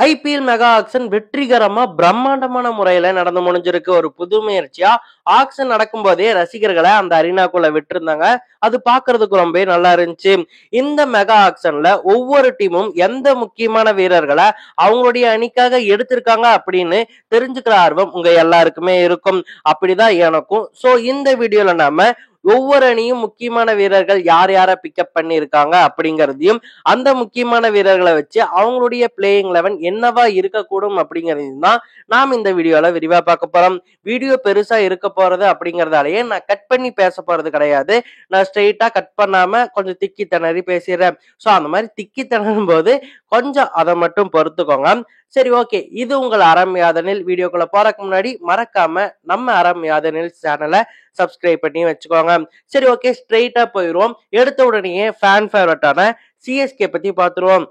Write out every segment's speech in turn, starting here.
IPL mega action வெற்றிகரமா பிரம்மாண்டமான முறையில நடந்து முடிஞ்சிருக்கு. ஒரு புது முயற்சியா ஆக்ஷன் நடக்கும் போதே ரசிகர்களை அந்த அரினாக்குள்ள விட்டுருந்தாங்க. அது பாக்குறதுக்கு ரொம்ப நல்லா இருந்துச்சு. இந்த மெகா ஆக்ஷன்ல ஒவ்வொரு டீமும் எந்த முக்கியமான வீரர்களை அவங்களுடைய அணிக்காக எடுத்திருக்காங்க அப்படின்னு தெரிஞ்சுக்கிற ஆர்வம் உங்க எல்லாருக்குமே இருக்கும். அப்படிதான் எனக்கும். சோ இந்த வீடியோல நாம ஒவ்வொரு அணியும் முக்கியமான வீரர்கள் யார் யார பிக்கப் பண்ணி இருக்காங்க அப்படிங்கறதையும், அந்த முக்கியமான வீரர்களை வச்சு அவங்களுடைய பிளேயிங் 11 என்னவா இருக்கக்கூடும் அப்படிங்கறதையும் தான் நாம் இந்த வீடியோல விரிவா பார்க்க போறோம். வீடியோ பெருசா இருக்க போறது அப்படிங்கறதாலேயே நான் கட் பண்ணி பேச போறது கிடையாது. நான் ஸ்ட்ரெயிட்டா கட் பண்ணாம கொஞ்சம் திக்கி திணறி பேசிடுறேன். சோ அந்த மாதிரி திக்கி திணறும் போது கொஞ்சம் அதை மட்டும் பொறுத்துக்கோங்க. சரி, ஓகே. இது உங்கள் அறம் யாதனில். வீடியோக்குள்ள போறதுக்கு முன்னாடி மறக்காம நம்ம அறம் யாதனில் சேனலை சப்ஸ்கிரைப் பண்ணி வச்சுக்கோங்க. சரி, ஓகே, ஸ்ட்ரெயிட்டா போயிடுவோம். எடுத்த உடனே ஃபேன் ஃபேவரட்டான சிஎஸ்கே பத்தி பார்த்துருவோம்.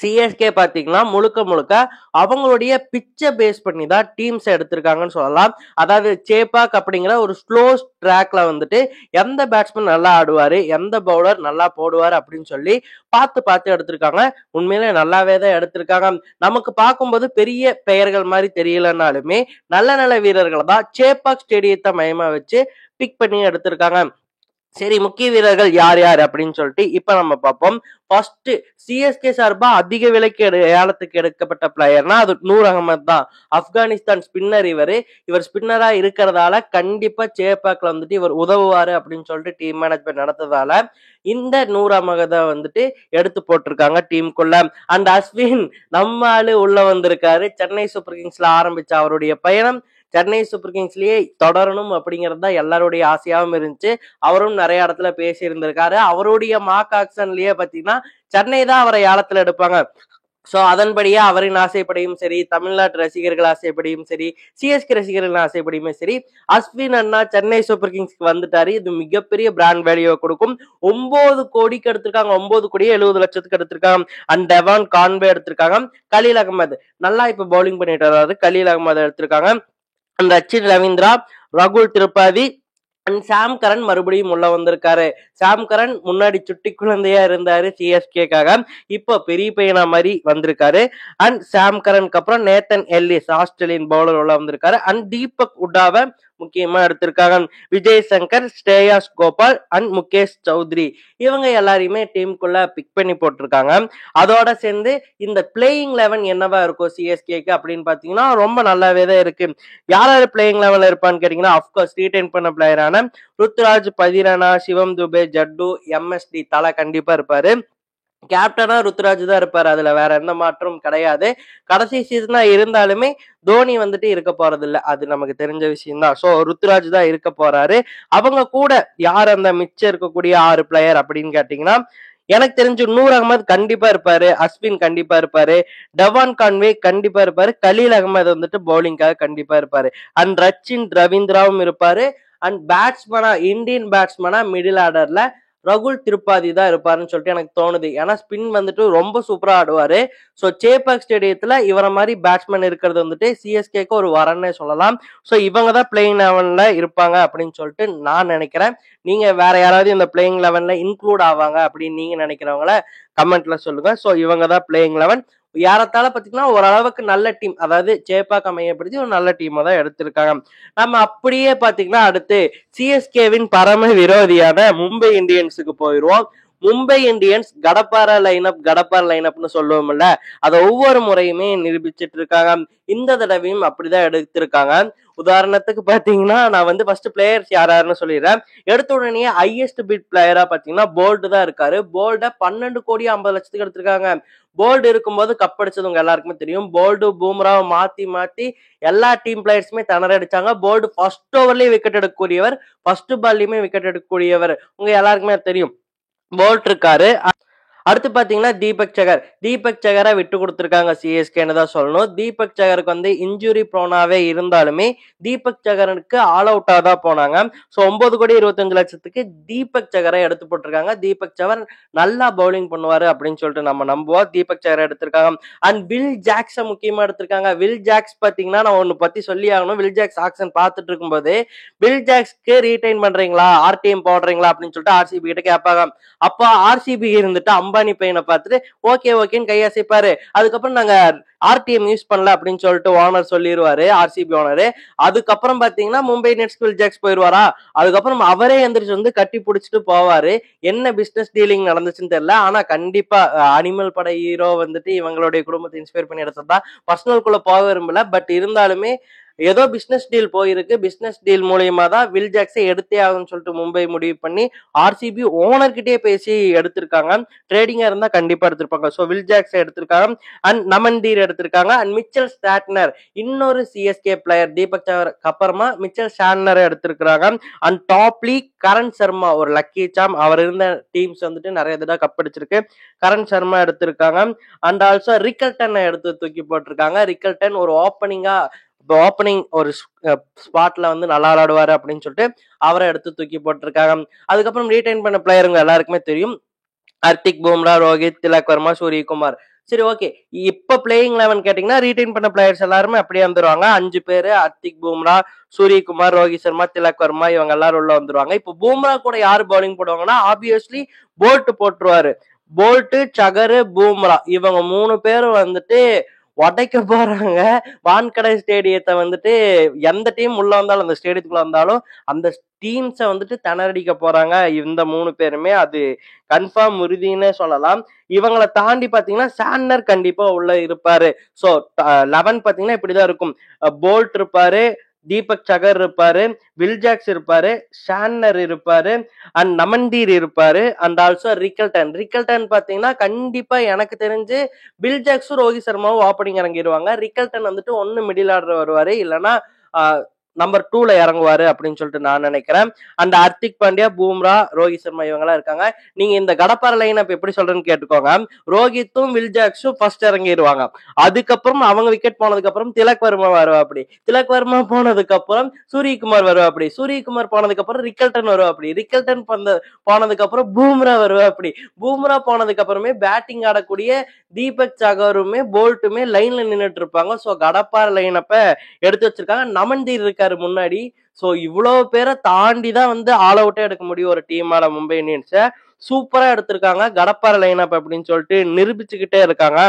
சிஎஸ்கே பாத்தீங்கன்னா முழுக்க முழுக்க அவங்களுடைய பிச்சை பேஸ் பண்ணி தான் டீம்ஸ் எடுத்திருக்காங்கன்னு சொல்லலாம். அதாவது சேப்பாக் அப்படிங்கிற ஒரு ஸ்லோ ட்ராக்ல வந்துட்டு எந்த பேட்ஸ்மேன் நல்லா ஆடுவாரு, எந்த பவுலர் நல்லா போடுவாரு அப்படின்னு சொல்லி பார்த்து பார்த்து எடுத்திருக்காங்க. உண்மையிலே நல்லாவே தான் எடுத்திருக்காங்க. நமக்கு பார்க்கும்போது பெரிய பெயர்கள் மாதிரி தெரியலனாலுமே நல்ல நல்ல வீரர்களை தான் சேப்பாக் ஸ்டேடியத்தை மையமா வச்சு பிக் பண்ணி எடுத்திருக்காங்க. சரி, முக்கிய வீரர்கள் யார் யார் அப்படின்னு சொல்லிட்டு இப்ப நம்ம பார்ப்போம். ஃபர்ஸ்ட், சிஎஸ்கே சார்பா அதிக விலைக்கு ஏலத்துக்கு எடுக்கப்பட்ட பிளேயர்னா அது நூர் அகமது தான். ஆப்கானிஸ்தான் ஸ்பின்னர். இவர் ஸ்பின்னரா இருக்கிறதால கண்டிப்பா சேப்பாக்ல வந்துட்டு இவர் உதவுவாரு அப்படின்னு சொல்லிட்டு டீம் மேனேஜ்மெண்ட் நடத்ததால இந்த நூர் அகமதை வந்துட்டு எடுத்து போட்டிருக்காங்க டீமுக்குள்ள. அண்ட் அஸ்வின் நம்ம ஆளு உள்ள வந்திருக்காரு. சென்னை சூப்பர் கிங்ஸ்ல ஆரம்பிச்ச அவருடைய பயணம் சென்னை சூப்பர் கிங்ஸ்லயே தொடரணும் அப்படிங்கிறது தான் எல்லாருடைய ஆசையாவும் இருந்துச்சு. அவரும் நிறைய இடத்துல பேசி இருந்திருக்காரு. அவருடைய மார்க் ஆக்ஷன்லயே பாத்தீங்கன்னா சென்னை தான் அவரை ஏலத்துல எடுப்பாங்க. சோ அதன்படியே அவரின் ஆசைப்படியும் சரி, தமிழ்நாட்டு ரசிகர்கள் ஆசைப்படியும் சரி, சிஎஸ்கே ரசிகர்கள் ஆசைப்படியுமே சரி, அஸ்வின் அண்ணா சென்னை சூப்பர் கிங்ஸ்க்கு வந்துட்டாரு. இது மிகப்பெரிய பிராண்ட் வேல்யூ கொடுக்கும். 9 கோடிக்கு எடுத்திருக்காங்க. 9 கோடியே 70 லட்சத்துக்கு எடுத்திருக்காங்க. அண்ட் டெவான் கான்வே எடுத்திருக்காங்க. கலீல் அகமது நல்லா இப்ப பவுலிங் பண்ணிட்டு வர்றாரு. கலீல் அகமது எடுத்திருக்காங்க. அந்த ரச்சின் ரவீந்திரா, ரகுல் திரிபாதி அண்ட் சாம் கரன் மறுபடியும் உள்ள வந்திருக்காரு. சாம் கரன் முன்னாடி சுட்டி குழந்தையா இருந்தாரு சிஎஸ்கேக்காக. இப்போ பெரிய பையனா மாதிரி வந்திருக்காரு. அண்ட் சாம் கரனுக்கு அப்புறம் நேத்தன் எல்லிஸ் ஆஸ்திரேலியன் பவுலர் உள்ள வந்திருக்காரு. அண்ட் தீபக் உட்டாவை முக்கியமா எடுத்திருக்காங்க. விஜய் சங்கர், ஸ்ரேயாஸ் கோபால் அண்ட் முகேஷ் சௌத்ரி இவங்க எல்லாரையுமே டீமுக்குள்ள பிக் பண்ணி போட்டிருக்காங்க. அதோட சேர்ந்து இந்த பிளேயிங் 11 என்னவா இருக்கும் சிஎஸ்கேக்கு அப்படின்னு பாத்தீங்கன்னா ரொம்ப நல்லாவே தான் இருக்கு. யாராவது பிளேயிங் 11 இருப்பான்னு கேட்டீங்கன்னா அப்கோர்ஸ் ரீடைன் பண்ண பிளேயரான ருத்ராஜ், பதிரானா, சிவம் துபே, ஜட்டு, எம்எஸ்டி தலா கண்டிப்பா இருப்பாரு. கேப்டனா ருத்ராஜ் தான் இருப்பாரு. அதுல வேற எந்த மாற்றமும் கிடையாது. கடைசி சீசனா இருந்தாலுமே தோனி வந்துட்டு இருக்க போறது இல்ல. அது நமக்கு தெரிஞ்ச விஷயம் தான். சோ ருத்ராஜ் தான் இருக்க போறாரு. அவங்க கூட யார் அந்த மிச்சம் இருக்கக்கூடிய 6 பிளேயர் அப்படின்னு கேட்டீங்கன்னா எனக்கு தெரிஞ்சு நூர் அகமது கண்டிப்பா இருப்பாரு. அஸ்வின் கண்டிப்பா இருப்பாரு. டெவான் கான்வே கண்டிப்பா இருப்பாரு. கலீல் அகமது வந்துட்டு பவுலிங்காக கண்டிப்பா இருப்பாரு. அண்ட் ரச்சின் ரவீந்திராவும் இருப்பாரு. அண்ட் பேட்ஸ்மேனா இந்தியன் பேட்ஸ்மேனா மிடில் ஆர்டர்ல ரகுல் திரிபாதி தான் இருப்பாருன்னு சொல்லிட்டு எனக்கு தோணுது. ஏன்னா ஸ்பின் வந்துட்டு ரொம்ப சூப்பரா ஆடுவாரு. ஸோ சேப்பாக் ஸ்டேடியத்துல இவரை மாதிரி பேட்ஸ்மேன் இருக்கிறது வந்துட்டு சிஎஸ்கேக்கு ஒரு வரன்னே சொல்லலாம். ஸோ இவங்க தான் பிளேயிங் 11ல இருப்பாங்க அப்படின்னு சொல்லிட்டு நான் நினைக்கிறேன். நீங்க வேற யாராவது இந்த பிளேயிங் 11ல இன்க்ளூட் ஆவாங்க அப்படின்னு நீங்க நினைக்கிறவங்கள கமெண்ட்ல சொல்லுங்க. ஸோ இவங்க தான் பிளேயிங் 11. யாரத்தால பாத்தீங்கன்னா ஓரளவுக்கு நல்ல டீம், அதாவது சேப்பாக் அமையப்படுத்தி ஒரு நல்ல டீமை தான் எடுத்திருக்காங்க. நம்ம அப்படியே பாத்தீங்கன்னா அடுத்து சிஎஸ்கேவின் பரம விரோதியான மும்பை இந்தியன்ஸுக்கு போயிடுவோம். மும்பை இந்தியன்ஸ் கடப்பார லைனப்னு சொல்லுவோம்ல, அதை ஒவ்வொரு முறையுமே நிரூபிச்சிட்டு இருக்காங்க. இந்த தடவையும் அப்படிதான் எடுத்திருக்காங்க. உதாரணத்துக்கு பாத்தீங்கன்னா நான் வந்து ஃபர்ஸ்ட் பிளேயர்ஸ் யாருன்னு சொல்லிடுறேன். எடுத்த உடனே ஹையஸ்ட் பிட் பிளேயரா பாத்தீங்கன்னா போல்ட் தான் இருக்காரு. போல்ட 12 கோடி 50 லட்சத்துக்கு எடுத்திருக்காங்க. போல்டு இருக்கும்போது கப் அடிச்சது உங்க எல்லாருக்குமே தெரியும். போல்டு பூம்ராவை மாத்தி மாத்தி எல்லா டீம் பிளேயர்ஸுமே திணற அடிச்சாங்க. போல்டு ஃபர்ஸ்ட் ஓவர்லயே விக்கெட் எடுக்கக்கூடியவர், ஃபர்ஸ்ட் பால்லயுமே விக்கெட் எடுக்கக்கூடியவர் உங்க எல்லாருக்குமே தெரியும். போல்ட் இருக்காரு. அடுத்து பாத்தீங்கன்னா தீபக் சகரை விட்டு கொடுத்திருக்காங்க சிஎஸ்கேன்னு தான் சொல்லணும். தீபக் சகருக்கு வந்து இன்ஜுரி ப்ரோனாவே இருந்தாலுமே தீபக் சகருக்கு ஆல் அவுட்டா தான் போனாங்க. ஸோ 9 கோடி 25 லட்சத்துக்கு தீபக் சகரை எடுத்து போட்டிருக்காங்க. தீபக் சகர் நல்லா பவுலிங் பண்ணுவாரு அப்படின்னு சொல்லிட்டு நம்ம நம்புவோம். தீபக் சகரை எடுத்திருக்காங்க. அண்ட் வில் ஜாக்ஸை முக்கியமா எடுத்திருக்காங்க. வில் ஜாக்ஸ் பாத்தீங்கன்னா நான் ஒன்னு பத்தி சொல்லி ஆகணும். வில் ஜாக்ஸ் ஆக்ஷன் பார்த்துட்டு இருக்கும்போது வில் ஜாக்ஸ்க்கு ரீடைன் பண்றீங்களா, ஆர்டிஎம் போடுறீங்களா அப்படின்னு சொல்லிட்டு ஆர்சிபி கிட்ட கேட்பாங்க. அப்ப ஆர்சிபி இருந்துட்டு 50 அம்பானி பையனை பார்த்துட்டு ஓகே ஓகேன்னு கையசைப்பாரு. அதுக்கப்புறம் நாங்க ஆர்டிஎம் யூஸ் பண்ணல அப்படின்னு சொல்லிட்டு ஓனர் சொல்லிடுவாரு, ஆர்சிபி ஓனரு. அதுக்கப்புறம் பாத்தீங்கன்னா மும்பை இந்தியன்ஸ் வில் ஜாக்ஸ் போயிருவாரா. அதுக்கப்புறம் அவரே எந்திரிச்சு வந்து கட்டி பிடிச்சிட்டு போவாரு. என்ன பிசினஸ் டீலிங் நடந்துச்சுன்னு தெரியல. ஆனா கண்டிப்பா அனிமல் பட ஹீரோ வந்துட்டு இவங்களுடைய குடும்பத்தை இன்ஸ்பயர் பண்ணி எடுத்ததா. பர்சனல் குள்ள போக விரும்பல. பட் இருந்தாலுமே ஏதோ பிசினஸ் டீல் போயிருக்கு. பிசினஸ் டீல் மூலியமா தான் வில் ஜாக்ஸை எடுத்தே ஆகும்னு சொல்லிட்டு மும்பை முடிவு பண்ணி ஆர்சிபி ஓனர் கிட்டே பேசி எடுத்திருக்காங்க. ட்ரேடிங்கா இருந்தா கண்டிப்பா எடுத்திருப்பாங்க. ஸோ வில் ஜாக்ஸை எடுத்திருக்காங்க. அண்ட் நமன்தீர் எடுத்திருக்காங்க. அண்ட் மிச்சல் ஸ்டாட்னர் இன்னொரு சிஎஸ்கே பிளேயர் தீபக் சஹருக்கு அப்புறமா மிச்சல் ஸ்டாட்னர் எடுத்திருக்காங்க. அண்ட் டாப்லி கரண் சர்மா ஒரு லக்கி சாம். அவர் இருந்த டீம்ஸ் வந்துட்டு நிறைய தடவை கப் அடிச்சிருக்கு. கரண் சர்மா எடுத்திருக்காங்க. அண்ட் ஆல்சோ ரிக்கல்டனை எடுத்து தூக்கி போட்டிருக்காங்க. ரிக்கல்டன் ஒரு ஓப்பனிங் ஒரு ஸ்பாட்ல வந்து நல்லா விளையாடுவாரு அப்படின்னு சொல்லிட்டு அவரை எடுத்து தூக்கி போட்டிருக்காங்க. அதுக்கப்புறம் ரீடைன் பண்ண பிளேயருங்க எல்லாருக்குமே தெரியும். ஹர்திக் பும்ரா, ரோஹித், திலக் வர்மா, சூரியகுமார். சரி ஓகே. இப்ப பிளேயிங் 11 கேட்டீங்கன்னா ரீடைன் பண்ண பிளேயர்ஸ் எல்லாருமே அப்படியே வந்துருவாங்க. 5 பேரு ஹர்திக் பும்ரா, சூரியகுமார், ரோஹித் சர்மா, திலக் வர்மா இவங்க எல்லாரும் உள்ள வந்துருவாங்க. இப்போ பும்ரா கூட யாரு பவுலிங் போடுவாங்கன்னா ஆப்வியஸ்லி போல்ட் போட்டுருவாரு. போல்ட், சகரு, பும்ரா இவங்க 3 பேரும் வந்துட்டு உடைக்க போறாங்க. வான்கடை ஸ்டேடியத்தை வந்துட்டு எந்த டீம் உள்ள வந்தாலும் அந்த ஸ்டேடியத்துக்குள்ள வந்தாலும் அந்த டீம்ஸை வந்துட்டு திணறடிக்க போறாங்க இந்த 3 பேருமே. அது கன்ஃபார்ம் உறுதினே சொல்லலாம். இவங்களை தாண்டி பாத்தீங்கன்னா சாண்டர் கண்டிப்பா உள்ள இருப்பாரு. ஸோ 11 பாத்தீங்கன்னா இப்படிதான் இருக்கும். போல்ட் இருப்பாரு, தீபக் சகர் இருப்பாரு, வில் ஜாக்ஸ் இருப்பாரு, ஷான்னர் இருப்பாரு, அண்ட் நமன்தீர் இருப்பாரு, அண்ட் ஆல்சோ ரிக்கல்டன் பாத்தீங்கன்னா கண்டிப்பா எனக்கு தெரிஞ்சு வில் ஜாக்ஸும் ரோஹித் சர்மாவும் ஓப்பனிங் இறங்கிடுவாங்க. ரிக்கல்டன் வந்துட்டு ஒன்னு மிடில் ஆர்டர் வருவாரு, இல்லைன்னா நம்பர் 2ல இறங்குவாரு அப்படின்னு சொல்லிட்டு நான் நினைக்கிறேன். அண்ட் ஹர்திக் பாண்டியா, பும்ரா, ரோஹித் சர்மா இவங்கெல்லாம் இருக்காங்க. நீங்க இந்த கடப்பார லைன் அப் எப்படி சொல்றேன்னு கேட்டுக்கோங்க. ரோஹித்தும் வில் ஜாக்ஸும் ஃபர்ஸ்ட் இறங்கிடுவாங்க. அதுக்கப்புறம் அவங்க விக்கெட் போனதுக்கு அப்புறம் திலக் வர்மா வருவா. அப்படி திலக் வர்மா போனதுக்கு அப்புறம் சூரியகுமார் வருவா. அப்படி சூரியகுமார் போனதுக்கு அப்புறம் ரிக்கல்டன் வருவா. அப்படி ரிக்கல்டன் போனதுக்கு அப்புறம் பும்ரா வருவா. அப்படி பும்ரா போனதுக்கு அப்புறமே பேட்டிங் ஆடக்கூடிய தீபக் சகருமே போல்ட்டுமே லைன்ல நின்றுட்டு இருப்பாங்க. ஸோ கடப்பார லைன் அப்ப எடுத்து வச்சிருக்காங்க. நமன்தீர் இருக்காரு முன்னாடி. சோ இவ்வளவு பேரை தாண்டி தான் வந்து ஆல் அவுட்டே எடுக்க முடியும் ஒரு டீமால மும்பை இந்தியன்ஸ. சூப்பரா எடுத்திருக்காங்க. கடப்பார லைன் அப் அப்படின்னு சொல்லிட்டு நிரூபிச்சுக்கிட்டே இருக்காங்க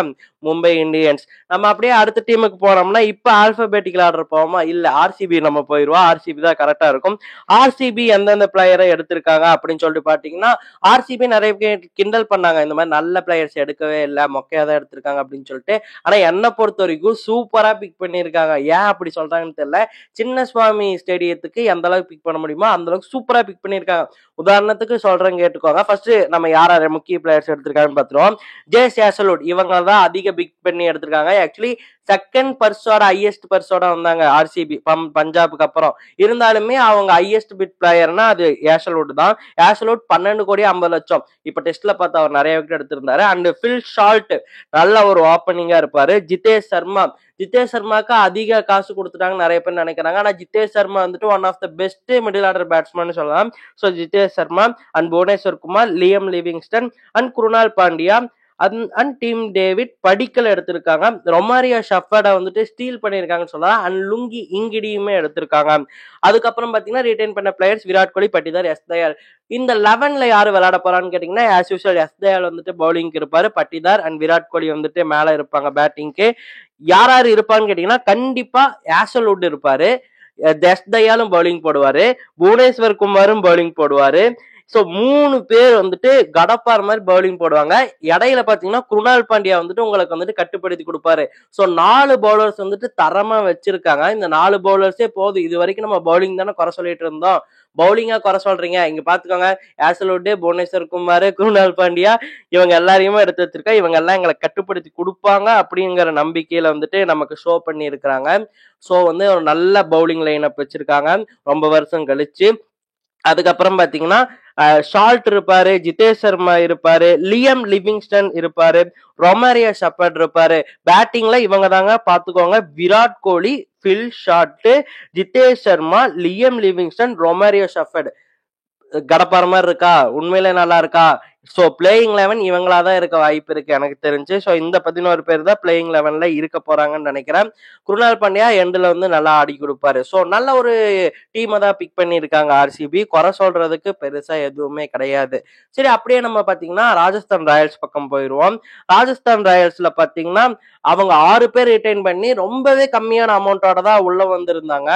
மும்பை இந்தியன்ஸ். நம்ம அப்படியே அடுத்த டீமுக்கு போனோம்னா இப்ப ஆல்பபெட்டிக்கல் ஆர்டர் போவோமா? இல்ல ஆர்சிபி நம்ம போயிருவோம். ஆர்சிபி தான் கரெக்டா இருக்கும். ஆர்சிபி எந்தெந்த பிளேயரை எடுத்திருக்காங்க அப்படின்னு சொல்லிட்டு பாத்தீங்கன்னா ஆர்சிபி நிறைய பேர் கிண்டல் பண்ணாங்க, இந்த மாதிரி நல்ல பிளேயர்ஸ் எடுக்கவே இல்லை, மொக்கையா தான் எடுத்திருக்காங்க அப்படின்னு சொல்லிட்டு. ஆனா என்னை பொறுத்த வரைக்கும் சூப்பரா பிக் பண்ணியிருக்காங்க. ஏன் அப்படி சொல்றாங்கன்னு தெரியல. சின்ன சுவாமி ஸ்டேடியத்துக்கு எந்த அளவுக்கு பிக் பண்ண முடியுமோ அந்த அளவுக்கு சூப்பரா பிக் பண்ணியிருக்காங்க. உதாரணத்துக்கு சொல்றேன் கேட்டுக்கோங்க. ஃபர்ஸ்ட் நம்ம யார் முக்கிய பிளேயர்ஸ் எடுத்திருக்காங்கன்னு பாத்துருவோம். ஜேஸ் ஹேசல்வுட் இவங்க தான் அதிக பிக் பண்ணி எடுத்திருக்காங்க. ஆக்சுவலி செகண்ட் பர்ஸோட ஹையஸ்ட் பர்ஸோட வந்தாங்க ஆர்சிபி பஞ்சாபுக்கு அப்புறம். இருந்தாலுமே அவங்க ஹையஸ்ட் பிட் பிளேயர்னா அது ஹேசல்வுட் தான். ஹேசல்வுட் 12,50,00,000. இப்ப டெஸ்ட்ல பார்த்து அவர் நிறைய விக்கெட் எடுத்திருந்தாரு. அண்ட் ஃபில் ஷால்ட் நல்ல ஒரு ஓப்பனிங்கா இருப்பாரு. ஜிதேஷ் சர்மாக்கு அதிக காசு கொடுத்துட்டாங்க நிறைய பேர் நினைக்கிறாங்க. ஆனா ஜிதேஷ் சர்மா வந்துட்டு one of the best middle order batsman சொல்லலாம். So Jitesh Sharma and Bhuvneshwar Kumar, Liam Livingstone and Krunal Pandya and Tim David Padikkal எடுத்திருக்காங்க. ரொமாரியோ ஷஃபர்டை வந்துட்டு ஸ்டீல் பண்ணியிருக்காங்கன்னு சொல்லலாம். அண்ட் லுங்கி இங்கிடியுமே எடுத்திருக்காங்க. அதுக்கப்புறம் பாத்தீங்கன்னா ரிட்டைன் பண்ண பிளேயர்ஸ் விராட் கோலி, பட்டிதார், எஸ் தயாள். இந்த 11ல யாரு விளையாட போறான்னு கேட்டீங்கன்னா ஆஸ் யூசுவல் எஸ் தயாள் வந்துட்டு பவுலிங்க்கு இருப்பாரு. பட்டிதார் அண்ட் விராட் கோலி வந்துட்டு மேல இருப்பாங்க பேட்டிங்க்கு. யார் இருப்பான்னு கேட்டீங்கன்னா கண்டிப்பா ஹேசல்வுட் இருப்பாரு, எஸ் தயாளும் பவுலிங் போடுவாரு, புவனேஸ்வர் குமாரும் பவுலிங் போடுவாரு. சோ 3 பேர் வந்துட்டு கடப்பார் மாதிரி பவுலிங் போடுவாங்க. இடையில பாத்தீங்கன்னா குருணால் பாண்டியா வந்துட்டு உங்களுக்கு வந்துட்டு கட்டுப்படுத்தி கொடுப்பாரு. சோ 4 பவுலர்ஸ் வந்துட்டு தரமா வச்சிருக்காங்க. இந்த 4 பவுலர்ஸே போதும். இது வரைக்கும் நம்ம பவுலிங் தானே குறை சொல்லிட்டு இருந்தோம், பவுலிங்கா குறை சொல்றீங்க. இங்க பாத்துக்கோங்க, ஹேசல்வுட், புவனேஸ்வர் குமார், குருணால் பாண்டியா இவங்க எல்லாரையுமே எடுத்து வச்சிருக்கா. இவங்க எல்லாம் எங்களை கட்டுப்படுத்தி கொடுப்பாங்க அப்படிங்கிற நம்பிக்கையில வந்துட்டு நமக்கு ஷோ பண்ணி இருக்கிறாங்க. சோ வந்து ஒரு நல்ல பவுலிங் லைன் அப் வச்சிருக்காங்க ரொம்ப வருஷம் கழிச்சு. அதுக்கப்புறம் பாத்தீங்கன்னா ஷால்ட் இருப்பாரு, ஜிதேஷ் சர்மா இருப்பாரு, லியம் லிவிங்ஸ்டன் இருப்பாரு, ரொமாரியோ ஷெப்பர்ட் இருப்பாரு. பேட்டிங்ல இவங்க தாங்க பாத்துக்கோங்க. Virat Kohli, Phil Salt, Jitesh Sharma, Liam Livingstone, Romario Shepherd. கடப்பார மாதிரி இருக்கா? உண்மையிலே நல்லா இருக்கா? ஸோ பிளேயிங் 11 இவங்களா தான் இருக்க வாய்ப்பு இருக்கு எனக்கு தெரிஞ்சு. ஸோ இந்த 11 பேர் தான் பிளேயிங் 11ல இருக்க போறாங்கன்னு நினைக்கிறேன். குருணால் பாண்டியா எண்ட்ல வந்து நல்லா ஆடி கொடுப்பாரு. ஸோ நல்ல ஒரு டீமை தான் பிக் பண்ணியிருக்காங்க ஆர்சிபி. குறை சொல்றதுக்கு பெருசா எதுவுமே கிடையாது. சரி, அப்படியே நம்ம பாத்தீங்கன்னா ராஜஸ்தான் ராயல்ஸ் பக்கம் போயிடுவோம். ராஜஸ்தான் ராயல்ஸ்ல பாத்தீங்கன்னா அவங்க 6 பேர் ரிட்டைன் பண்ணி ரொம்பவே கம்மியான அமௌண்டோட தான் உள்ள வந்திருந்தாங்க.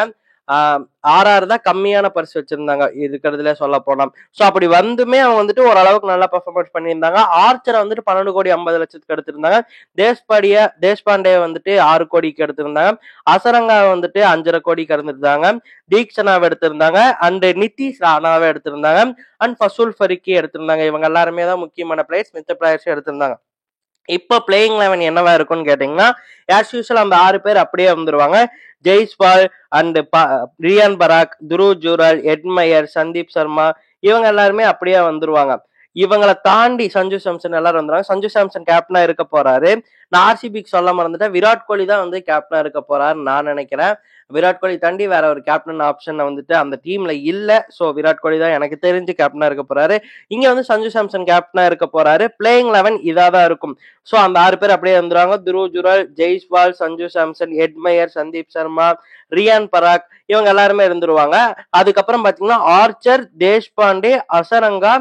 ஆர்ஆர் தான் கம்மியான பரிசு வச்சிருந்தாங்க இருக்கிறதுல சொல்ல போனா. ஸோ அப்படி வந்துமே அவங்க வந்துட்டு ஓரளவுக்கு நல்லா பெர்ஃபார்மன்ஸ் பண்ணியிருந்தாங்க. ஆர்ச்சரை வந்துட்டு 12,50,00,000 எடுத்திருந்தாங்க. தேஷ்பாண்டே வந்துட்டு 6 கோடிக்கு எடுத்திருந்தாங்க. அசரங்கா வந்துட்டு 5,5 கோடிக்கு எடுத்திருந்தாங்க. தீக்ஷனாவை எடுத்திருந்தாங்க. அண்ட் நிதிஷ் ராணாவை எடுத்திருந்தாங்க. அண்ட் ஃபசூல் ஃபரிக்கி எடுத்திருந்தாங்க. இவங்க எல்லாருமே தான் முக்கியமான பிளேயர்ஸ். மித்த பிளேயர்ஸும் எடுத்திருந்தாங்க. இப்போ பிளேயிங் 11 என்னவா இருக்கும்னு கேட்டீங்கன்னா, ஆஸ் யூசுவல் அந்த 6 பேர் அப்படியே வந்துருவாங்க. ஜெய்ஸ்வால் அண்ட் ரியான் பராக், துருவ் ஜூரல், எட்மயர், சந்தீப் சர்மா இவங்க எல்லாருமே அப்படியே வந்துருவாங்க. இவங்களை தாண்டி சஞ்சு சாம்சன் எல்லாரும் வந்துருவாங்க. சஞ்சு சாம்சன் கேப்டனா இருக்க போறாரு. நான் ஆர்சிபிக்கு சொல்ல மறந்துட்டேன். விராட் கோலி தான் வந்து கேப்டனா இருக்க போறாருன்னு நான் நினைக்கிறேன். விராட் கோலி தாண்டி வேற ஒரு கேப்டன் ஆப்ஷன் வந்துட்டு அந்த டீம்ல இல்ல. சோ விராட் கோலி தான் எனக்கு தெரிஞ்சு கேப்டனா இருக்க போறாரு. இங்க வந்து சஞ்சு சாம்சன் கேப்டனா இருக்க போறாரு. பிளேயிங் 11 இதாதான் இருக்கும். சோ அந்த 6 பேர் அப்படியே வந்துருவாங்க. துருவ் ஜுரல், ஜெய்ஸ்வால், சஞ்சு சாம்சன், எட்மயர், சந்தீப் சர்மா, ரியான் பராக் இவங்க எல்லாருமே இருந்துருவாங்க. அதுக்கப்புறம் பாத்தீங்கன்னா ஆர்ச்சர், தேஷ்பாண்டே, அசரங்கா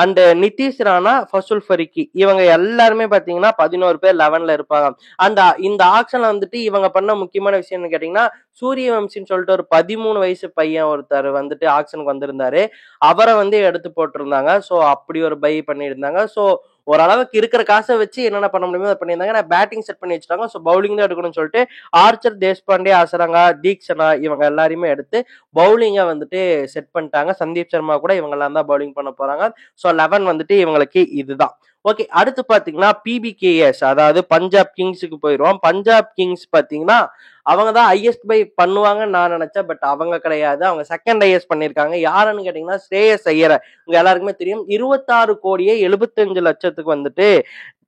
அண்ட் நிதிஷ் ராணா, ஃபசூல் ஃபரிக்கி இவங்க எல்லாருமே பாத்தீங்கன்னா 11 பேர் 11ல இருப்பாங்க. அந்த இந்த ஆக்ஷன்ல வந்துட்டு இவங்க பண்ண முக்கியமான விஷயம் என்ன கேட்டீங்கன்னா, சூரியவம்சின்னு சொல்லிட்டு ஒரு 13 வயசு பையன் ஒருத்தர் வந்துட்டு ஆக்ஷனுக்கு வந்திருந்தாரு. அவரை வந்து எடுத்து போட்டிருந்தாங்க. ஸோ அப்படி ஒரு பை பண்ணியிருந்தாங்க. ஸோ ஓரளவுக்கு இருக்கிற காசை வச்சு என்னென்ன பண்ண முடியுமோ அதை பண்ணியிருந்தாங்க. நான் பேட்டிங் செட் பண்ணி வச்சுட்டாங்க. ஸோ பவுலிங் தான் எடுக்கணும்னு சொல்லிட்டு ஆர்ச்சர், தேஷ்பாண்டே, அசரங்கா, தீக்ஷனா இவங்க எல்லாரையுமே எடுத்து பவுலிங்கை வந்துட்டு செட் பண்ணிட்டாங்க. சந்தீப் சர்மா கூட இவங்க எல்லாம் தான் பவுலிங் பண்ண போறாங்க. ஸோ 11 வந்துட்டு இவங்களுக்கு இதுதான். ஓகே, அடுத்து பாத்தீங்கன்னா பிபிகேஎஸ் அதாவது பஞ்சாப் கிங்ஸுக்கு போயிடுவோம். பஞ்சாப் கிங்ஸ் பாத்தீங்கன்னா அவங்க தான் ஹையஸ்ட் பை பண்ணுவாங்கன்னு நான் நினைச்சேன். பட் அவங்க கிடையாது. அவங்க செகண்ட் ஹையஸ்ட் பண்ணிருக்காங்க. யாருன்னு கேட்டீங்கன்னா ஸ்ரேயஸ் ஐயரை. உங்க எல்லாருக்குமே தெரியும். 26,75,00,000 வந்துட்டு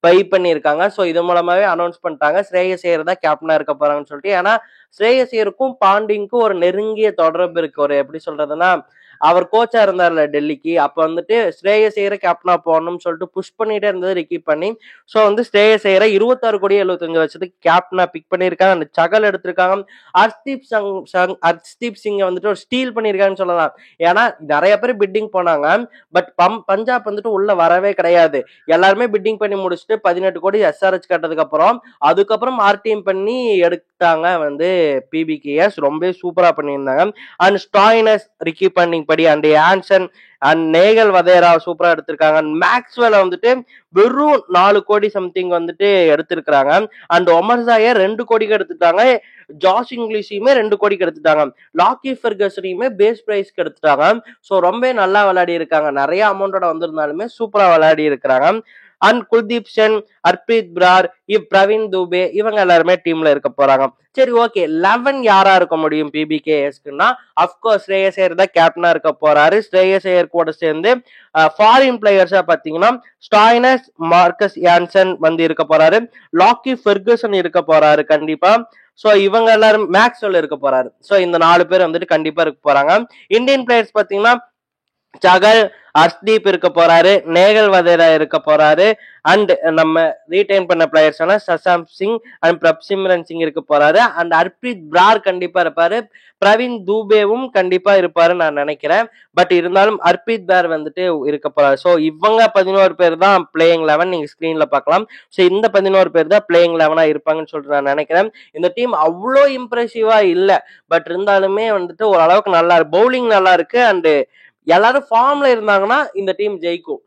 பை பண்ணியிருக்காங்க. ஸோ இது மூலமாவே அனௌன்ஸ் பண்ணிட்டாங்க ஸ்ரேயஸ் ஐயர் தான் கேப்டனா இருக்க போறாங்கன்னு சொல்லிட்டு. ஏன்னா ஸ்ரேயஸ் ஐயருக்கும் பாண்டிங்க்கும் ஒரு நெருங்கிய தொடர்பு இருக்கு. ஒரு எப்படி சொல்றதுன்னா, அவர் கோச்சா இருந்தார்ல டெல்லிக்கு. அப்ப வந்துட்டு ஸ்ரேயஸ் ஐயரை கேப்டனா போடணும்னு சொல்லிட்டு புஷ் பண்ணிட்டே இருந்தது ரிக்கி பண்ணி. ஸோ வந்து ஸ்ரேயஸ் ஐயரை 26,75,00,000 கேப்டனா பிக் பண்ணியிருக்காங்க. அந்த சகல் எடுத்திருக்காங்க. ஹர்ஷ்தீப் சிங்கை வந்துட்டு ஒரு ஸ்டீல் பண்ணியிருக்காங்கன்னு சொல்லலாம். ஏன்னா நிறைய பேர் பிட்டிங் போனாங்க. பட் பஞ்சாப் வந்துட்டு உள்ள வரவே கிடையாது. எல்லாருமே பிட்டிங் பண்ணி முடிச்சுட்டு 18 கோடி எஸ்ஆர்ஹெச் கட்டதுக்கு அதுக்கப்புறம் ஆர்டிஎம் பண்ணி எடுத்தாங்க வந்து பிபிகேஎஸ். ரொம்ப சூப்பரா பண்ணியிருந்தாங்க. அண்ட் ஸ்டாயினஸ், ரிக்கி பண்டிங் படி அண்ட் ஆன்சன் அண்ட் நேகல் வதேரா சூப்பரா எடுத்திருக்காங்க. மேக்ஸ்வெல் வந்துட்டு வெறும் 4 கோடி சம்திங் வந்துட்டு எடுத்திருக்கிறாங்க. அண்ட் ஒமர் ஜாயர் 2 கோடிக்கு எடுத்துட்டாங்க. ஜாஷ் இங்கிலீஷையுமே 2 கோடிக்கு எடுத்துட்டாங்க. லாக்கி ஃபெர்கசனையுமே பேஸ் பிரைஸ்க்கு எடுத்துட்டாங்க. ஸோ ரொம்ப நல்லா விளையாடி இருக்காங்க. நிறைய அமௌண்டோட வந்திருந்தாலுமே சூப்பரா விளையாடி இருக்கிறாங்க. அண்ட் குல்தீப் சென், ஹர்ப்ரீத் பிரார், பிரவீன் துபே இவங்க எல்லாருமே டீம்ல இருக்க போறாங்க. சரி, ஓகே, 11 யாரா இருக்க முடியும் பிபிகேஎஸ்க்குன்னா அப்கோர்ஸ் ஸ்ரேயஸ் ஐயர் தான் கேப்டனா இருக்க போறாரு. ஸ்ரேயஸ் ஐயர் கூட சேர்ந்து ஃபாரின் பிளேயர்ஸா பாத்தீங்கன்னா ஸ்டாயினஸ், மார்க்கஸ் யான்சன் வந்து இருக்க போறாரு. லாக்கி ஃபெர்கசன் இருக்க போறாரு கண்டிப்பா. சோ இவங்க எல்லாரும் மேக்ஸ்வெல் இருக்க போறாரு. சோ இந்த 4 பேர் வந்துட்டு கண்டிப்பா இருக்க போறாங்க. இந்தியன் பிளேயர்ஸ் பாத்தீங்கன்னா சகல், ஹர்ஷ்தீப் இருக்க போறாரு. நேகல் வதேரா இருக்க போறாரு. அண்ட் நம்ம ரீடைன் பண்ண players Shazam Singh and Prabhsimran Singh இருக்க போறாரு. அண்ட் ஹர்ப்ரீத் பிரார் கண்டிப்பா இருப்பாரு. பிரவீன் தூபேவும் கண்டிப்பா இருப்பாரு நான் நினைக்கிறேன். பட் இருந்தாலும் ஹர்ப்ரீத் பிரார் வந்துட்டு இருக்க போறாரு. ஸோ இவங்க 11 பேர் தான் பிளேயிங் 11 நீங்க ஸ்கிரீன்ல பார்க்கலாம். ஸோ இந்த 11 பேர் தான் பிளேயிங் 11 இருப்பாங்கன்னு சொல்லிட்டு நான் நினைக்கிறேன். இந்த டீம் அவ்வளோ இம்ப்ரெசிவா இல்ல. பட் இருந்தாலுமே வந்துட்டு ஓரளவுக்கு நல்லா இருக்கு. பவுலிங் நல்லா இருக்கு. அண்ட் எல்லாரும் ஃபார்ம்ல இருந்தாங்கன்னா இந்த டீம் ஜெயிக்கும்.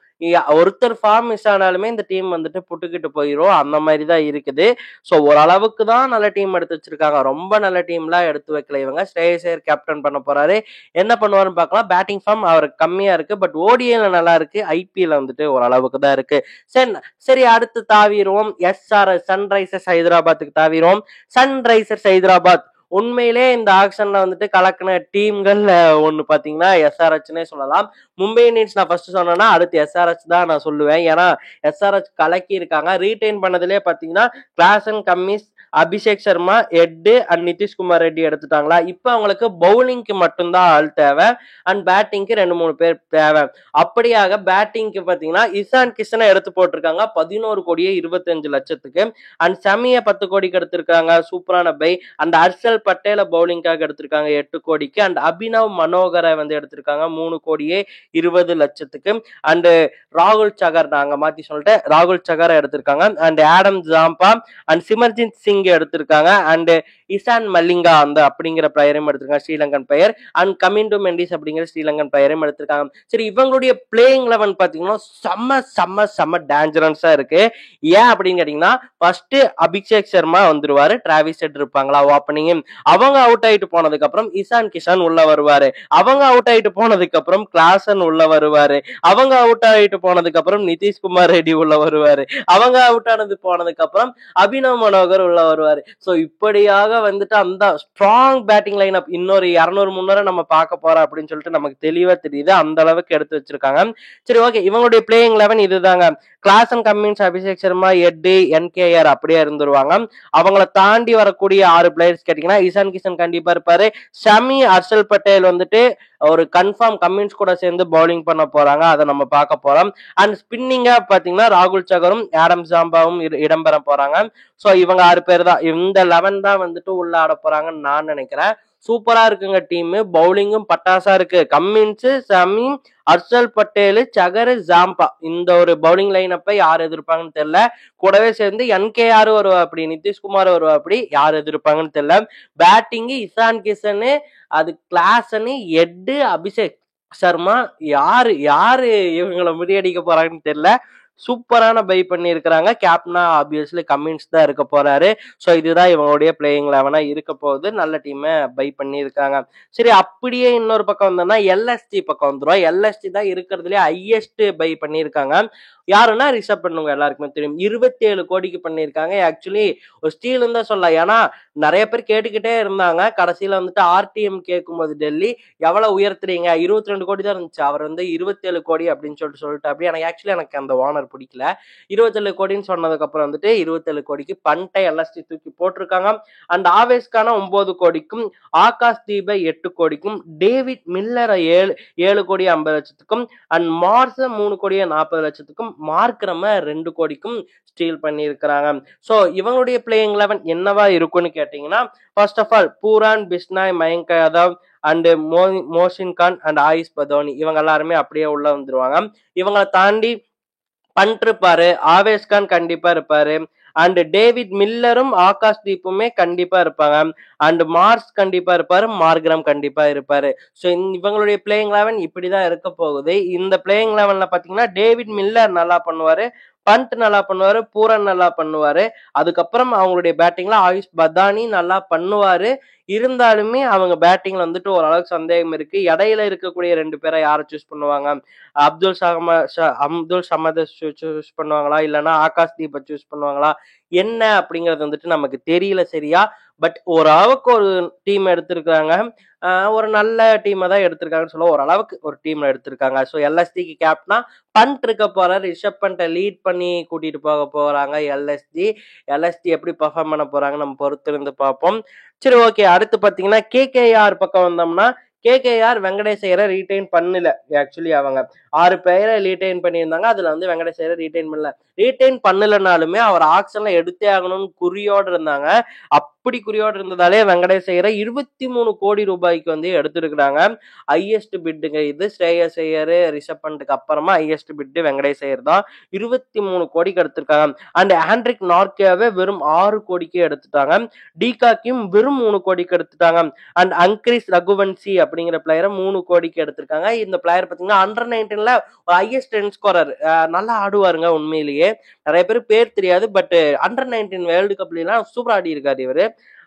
ஒருத்தர் ஃபார்ம் மிஸ் ஆனாலுமே இந்த டீம் வந்துட்டு புட்டுக்கிட்டு போயிடும். அந்த மாதிரி தான் இருக்குது. ஸோ ஓரளவுக்கு தான் நல்ல டீம் எடுத்து வச்சிருக்காங்க. ரொம்ப நல்ல டீம்லாம் எடுத்து வைக்கல இவங்க. ஸ்ரேயஸ் ஐயர் கேப்டன் பண்ண போறாரு. என்ன பண்ணுவாருன்னு பார்க்கலாம். பேட்டிங் ஃபார்ம் அவருக்கு கம்மியா இருக்கு. பட் ஓடிஏல நல்லா இருக்கு. ஐபிஎல் வந்துட்டு ஓரளவுக்கு தான் இருக்கு. சரி, அடுத்து தாவிடுவோம். எஸ்ஆர்எஸ் சன்ரைசர்ஸ் ஹைதராபாத்துக்கு தாவிடுவோம். சன்ரைசர்ஸ் ஹைதராபாத் உண்மையிலே இந்த ஆக்ஷன்ல வந்துட்டு கலக்கின டீம்கள் ஒண்ணு பாத்தீங்கன்னா எஸ்ஆர்ஹெச்னே சொல்லலாம். மும்பை இந்தியன்ஸ் நான் ஃபர்ஸ்ட் சொன்னேன்னா அடுத்து எஸ்ஆர்ஹெச் தான் நான் சொல்லுவேன். ஏன்னா எஸ்ஆர்ஹெச் கலக்கி இருக்காங்க. ரீடைன் பண்ணதுலேயே பாத்தீங்கன்னா Klaasen, Cummins, Abhishek Sharma, Head and Nitish Kumar Reddy எடுத்துட்டாங்களா? இப்ப அவங்களுக்கு பவுலிங்க்கு மட்டும்தான் ஆள் தேவை அண்ட் பேட்டிங்க்கு 2-3 பேர் தேவை. அப்படியாக பேட்டிங்க்கு பாத்தீங்கன்னா இசான் கிஷனை எடுத்து போட்டிருக்காங்க 11,25,00,000 அண்ட் ஷமியை 10 கோடிக்கு எடுத்திருக்காங்க. சூப்பரான பை. அண்ட் ஹர்ஷல் பட்டேல பவுலிங்காக எடுத்திருக்காங்க 8 கோடிக்கு அண்ட் அபினவ் மனோகரை வந்து எடுத்திருக்காங்க 3,20,00,000 அண்ட் ராகுல் சகர், நாங்க மாத்தி சொல்லிட்டேன், ராகுல் சகரை எடுத்திருக்காங்க and Adam Zampa and Simarjeet Singh எடுத்திருக்காங்க அண்ட் இசான் மல்லிங்கா அந்த அப்படிங்கிற பிளேயரையும் எடுத்திருக்காங்க, ஸ்ரீலங்கன் பிளேயர் அண்ட் கமிண்டு மெண்டிஸ் அப்படிங்கிற ஸ்ரீலங்கன் பிளேயரையும் எடுத்திருக்காங்க. சரி, இவங்களுடைய பிளேயிங் 11 பாத்தீங்கன்னா செம்ம செம்ம செம்ம டேஞ்சரஸா இருக்கு. ஏன் அப்படின்னு கேட்டீங்கன்னா, ஃபர்ஸ்ட் அபிஷேக் சர்மா வந்துருவாரு, டிராவிஸ் ஹெட் இருப்பாங்களா ஓப்பனிங், அவங்க அவுட் ஆயிட்டு போனதுக்கு அப்புறம் இசான் கிஷன் உள்ள வருவாரு, அவங்க அவுட் ஆயிட்டு போனதுக்கு அப்புறம் கிளாசன் உள்ள வருவாரு, அவங்க அவுட் ஆயிட்டு போனதுக்கு அப்புறம் நிதிஷ்குமார் ரெட்டி உள்ள வருவாரு, அவங்க அவுட் ஆனது போனதுக்கு அப்புறம் அபினவ் மனோகர் உள்ள வருவாரு. சோ இப்படியாக வந்துட்டு அந்த ஸ்ட்ராங் பேட்டிங் லைன் அப் இன்னொரு 200-300 நம்ம பார்க்க போறோம் அப்படின்னு சொல்லிட்டு நமக்கு தெளிவா தெரியுது. அந்த அளவுக்கு எடுத்து வச்சிருக்காங்க. சரி, ஓகே, இவங்களுடைய பிளேயிங் 11 இதுதாங்க. கிளாசன், கம்மின்ஸ், அபிஷேக் சர்மா, எட், என்கேஆர் அப்படியே இருந்துருவாங்க. அவங்கள தாண்டி வரக்கூடிய 6 பிளேயர்ஸ் கேட்டீங்கன்னா இசான் கிஷன் கண்டிப்பா இருப்பாரு. ஷமி, ஹர்ஷல் பட்டேல் வந்துட்டு ஒரு கன்ஃபார்ம் கம்மின்ஸ் கூட சேர்ந்து பவுலிங் பண்ண போறாங்க, அதை நம்ம பார்க்க போறோம். அண்ட் ஸ்பின்னிங்கா பாத்தீங்கன்னா ராகுல் சகரும் ஆடம் ஜாம்பாவும் இடம்பெற போறாங்க. சோ இவங்க 6 பேர் தான், இந்த 11 தான் வந்துட்டு உள்ள ஆட போறாங்கன்னு நான் நினைக்கிறேன். சூப்பரா இருக்குங்க டீம். பவுலிங்கும் பட்டாசா இருக்கு. கம்மின்ஸ், ஷமி, ஹர்ஷல் பட்டேல், சகர், ஜாம்பா இந்த ஒரு பவுலிங் லைனப்பை யார் எதிர்ப்பாங்கன்னு தெரியல. கூடவே சேர்ந்து என்கேஆர் வருவா, அப்படி நிதிஷ்குமார் வருவா, அப்படி யார் எதிர்ப்பாங்கன்னு தெரியல. பேட்டிங் இசான் கிஷனு, அது கிளாசனு, எட், அபிஷேக் சர்மா, யாரு யாரு இவங்களை முறியடிக்க போறாங்கன்னு தெரியல. சூப்பரான பை பண்ணி இருக்கிறாங்க. கேப்டனா ஆப்வியஸ்லி கம்மின்ஸ் தான் இருக்க போறாரு. சோ இதுதான் இவங்களுடைய பிளேயிங் 11 இருக்க போகுது. நல்ல டீமை பை பண்ணி இருக்காங்க. சரி, அப்படியே இன்னொரு பக்கம் வந்தோம்னா எல்எஸ்டி பக்கம் வந்துடும். எல்எஸ்டி தான் இருக்கிறதுலே ஹையஸ்ட் பை பண்ணியிருக்காங்க. யாருன்னா ரிஷப் பண்ணுங்க, எல்லாருக்குமே தெரியும். 27 கோடிக்கு பண்ணியிருக்காங்க. ஆக்சுவலி ஒரு ஸ்டீல்னு தான் சொல்லலாம். ஏன்னா நிறைய பேர் கேட்டுக்கிட்டே இருந்தாங்க. கடைசியில வந்துட்டு ஆர்டிஎம் கேட்கும்போது டெல்லி எவ்வளவு உயர்த்துறீங்க, 22 கோடி தான் இருந்துச்சு, அவர் வந்து 27 கோடி அப்படின்னு சொல்லிட்டு அப்படி. எனக்கு அந்த ஓனர் பிடிக்கல. 27 கோடின்னு சொன்னதுக்கு அப்புறம் வந்துட்டு 27 கோடிக்கு பண்டை எல்எஸ்டி தூக்கி போட்டிருக்காங்க. அண்ட் ஆவேஸ்கான 9 கோடிக்கும், ஆகாஷ் தீபை 8 கோடிக்கும், டேவிட் மில்லரை 7 கோடி 50 லட்சத்துக்கும் அண்ட் மார்ஸ் 3 கோடி 40 லட்சத்துக்கும், மார்க்ரம 2 கோடிக்கும் ஸ்டீல் பண்ணி இருக்கிறாங்க. சோ இவங்களுடைய பிளேயிங் 11 என்னவா இருக்கும்னு கேட்டீங்கன்னா, first of all Pooran, Bishnoi, Mayank Yadav and Mohsin Khan and Ayush Badoni இவங்க எல்லாருமே அப்படியே உள்ள வந்துருவாங்க. இவங்களை தாண்டி பண்ட் இருப்பாரு, ஆவேஸ்கான் கண்டிப்பா இருப்பாரு அண்ட் டேவிட் மில்லரும் ஆகாஷ் தீப்புமே கண்டிப்பா இருப்பாங்க அண்ட் மார்ஸ் கண்டிப்பா இருப்பாரு, மார்க்ரம் கண்டிப்பா இருப்பாரு. ஸோ இவங்களுடைய பிளேயிங் 11 இப்படிதான் இருக்க போகுது. இந்த பிளேயிங் 11ல பாத்தீங்கன்னா டேவிட் மில்லர் நல்லா பண்ணுவாரு, பண்ட் நல்லா பண்ணுவாரு, பூரன் நல்லா பண்ணுவாரு. அதுக்கப்புறம் அவங்களுடைய பேட்டிங்ல ஆயுஷ் பதானி நல்லா பண்ணுவாரு. இருந்தாலுமே அவங்க பேட்டிங்ல வந்துட்டு ஓரளவுக்கு சந்தேகம் இருக்கு. இடையில இருக்கக்கூடிய 2 பேரை யாரை சூஸ் பண்ணுவாங்க? அப்துல் சமத சூஸ் பண்ணுவாங்களா, இல்லைன்னா ஆகாஷ் தீபை சூஸ் பண்ணுவாங்களா, என்ன அப்படிங்கிறது வந்துட்டு நமக்கு தெரியல சரியா. பட் ஓரளவுக்கு ஒரு டீம் எடுத்திருக்காங்க. ஒரு நல்ல டீமை தான் எடுத்திருக்காங்கன்னு சொல்ல, ஓரளவுக்கு ஒரு டீம்ல எடுத்திருக்காங்க. ஸோ எல்எஸ்டிக்கு கேப்டனா பண்ட் இருக்க போறாரு. ரிஷப் பண்ட்டை லீட் பண்ணி கூட்டிட்டு போக போறாங்க எல்எஸ்டி. எல்எஸ்டி எப்படி பெர்ஃபார்ம் பண்ண போறாங்க நம்ம பொறுத்திருந்து பார்ப்போம். சரி, ஓகே, அடுத்து பாத்தீங்கன்னா கேகேஆர் பக்கம் வந்தோம்னா, கேகேஆர் வெங்கடேஷ் ஐயரை ரீடைன் பண்ணல. ஆக்சுவலி அவங்க 6 பேரை ரீடைன் பண்ணியிருந்தாங்க. அதுல வந்து வெங்கடேஷ் ஐயரை ரீடைன் பண்ணல. ரீடைன் பண்ணலனாலுமே அவர் ஆக்ஷன்ல எடுத்தே ஆகணும்னு குறியோடு இருந்தாங்க. அப்படி குறியோடு இருந்ததாலே வெங்கடேஷ் ஐயரை 23 கோடி ரூபாய்க்கு வந்து எடுத்திருக்கிறாங்க. ஹையஸ்ட் பிட்டுங்க இது. ஸ்ரேயஸ் ஐயர், ரிஷப் பண்ட்டுக்கு அப்புறமா ஹையஸ்ட் பிட்டு வெங்கடேஷ் ஐயர் தான். 23 கோடிக்கு எடுத்திருக்காங்க. அண்ட் ஆண்ட்ரிக் நார்கேவை வெறும் 6 கோடிக்கு எடுத்துட்டாங்க. டிகாக்கையும் வெறும் 3 கோடிக்கு எடுத்துட்டாங்க. அண்ட் அங்கிரிஸ் ரகுவன்சி அப்படிங்கிற பிளேயரை 3 கோடிக்கு எடுத்திருக்காங்க. இந்த பிளேயர் பாத்தீங்கன்னா அண்டர் 19ல ஒரு ஹையஸ்ட் ரன் ஸ்கோரர், நல்லா ஆடுவாருங்க. உண்மையிலேயே நிறைய பேர் தெரியாது, பட் அண்டர் 19 வேர்ல்டு கப்லாம் சூப்பர் ஆடி இருக்காரு இவரு.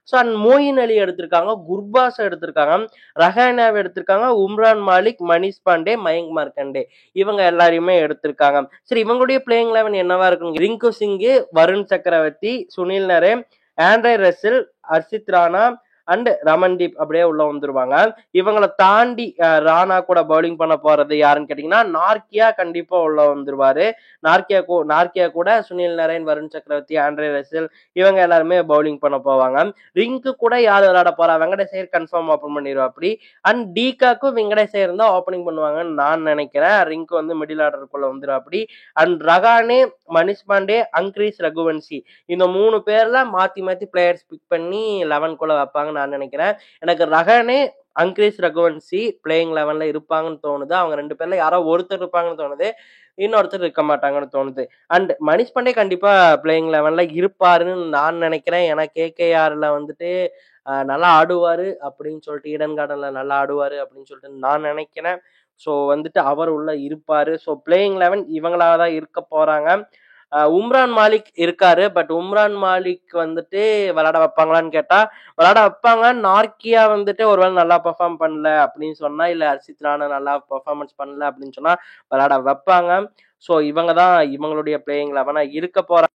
ஸோ அண்ட் மோயின் அலி எடுத்திருக்காங்க, குர்பாஸ் எடுத்திருக்காங்க, ரஹானாவை எடுத்திருக்காங்க, உம்ரான் மாலிக், மணிஷ் பாண்டே, மயங்க் மார்க்கண்டே இவங்க எல்லாரையுமே எடுத்திருக்காங்க. சரி, இவங்களுடைய பிளேயிங் 11 என்னவா இருக்குங்க? ரிங்கு சிங், வருண் சக்கரவர்த்தி, Sunil Naren, Andre Russell, Harshit Rana and Ramandeep அப்படியே உள்ள வந்துருவாங்க. இவங்கள தாண்டி ராணா கூட பவுலிங் பண்ண போறது யாருன்னு கேட்டீங்கன்னா, நார்கியா கண்டிப்பா உள்ள வந்துருவாரு. நார்கியா கூட சுனில் நரேன், வருண் சக்கரவர்த்தி, ஆண்ட்ரே ரசல் இவங்க எல்லாருமே பவுலிங் பண்ண போவாங்க. ரிங்க்கு கூட யார் விளையாட போறா? வெங்கடேஷ் ஐயர் கன்ஃபார்ம் ஓப்பன் பண்ணிருவாப்படி. அண்ட் டீகாக்கும் வெங்கடேஷ் ஐயர் தான் ஓப்பனிங் பண்ணுவாங்கன்னு நான் நினைக்கிறேன். ரிங்க் வந்து மிடில் ஆர்டருக்குள்ள வந்துருவாப்படி. அண்ட் ரகானே, மனிஷ் பாண்டே, அங்கிரீஸ் ரகுவன்சி இந்த 3 பேர்ல மாத்தி மாத்தி பிளேயர்ஸ் பிக் பண்ணி 11 குள்ள வைப்பாங்கன்னு நான் நினைக்கிறேன். எனக்கு ரகானே, அங்கிரீஸ் ரகுவன்சி பிளேயிங் 11ல இருப்பாங்கன்னு தோணுது. அவங்க 2 பேர்ல யாரோ ஒருத்தர் இருப்பாங்கன்னு தோணுது. இன்னொருத்தர் இருக்க மாட்டாங்கன்னு தோணுது. அண்ட் மனிஷ் பாண்டே கண்டிப்பா பிளேயிங் 11ல இருப்பாருன்னு நான் நினைக்கிறேன். ஏன்னா கேகேஆர்ல வந்துட்டு நல்லா ஆடுவாரு அப்படின்னு சொல்லிட்டு, ஈடன் கார்டன்ல நல்லா ஆடுவாரு அப்படின்னு சொல்லிட்டு நான் நினைக்கிறேன். ஸோ வந்துட்டு அவர் உள்ள இருப்பாரு. ஸோ பிளேயிங் 11 இவங்களா தான் இருக்க போறாங்க. உம்ரான் மாலிக் இருக்காரு. பட் உம்ரான் மாலிக் வந்துட்டு விளையாட வைப்பாங்களான்னு கேட்டா விளையாட வைப்பாங்க. நார்கியா வந்துட்டு ஒருவேளை நல்லா பெர்ஃபார்ம் பண்ணல அப்படின்னு சொன்னா, இல்ல ஹர்ஷித் ராணா நல்லா பெர்ஃபார்மன்ஸ் பண்ணல அப்படின்னு சொன்னா விளையாட வைப்பாங்க. ஸோ இவங்க தான் இவங்களுடைய பிளேயிங் 11 இருக்க போறாங்க.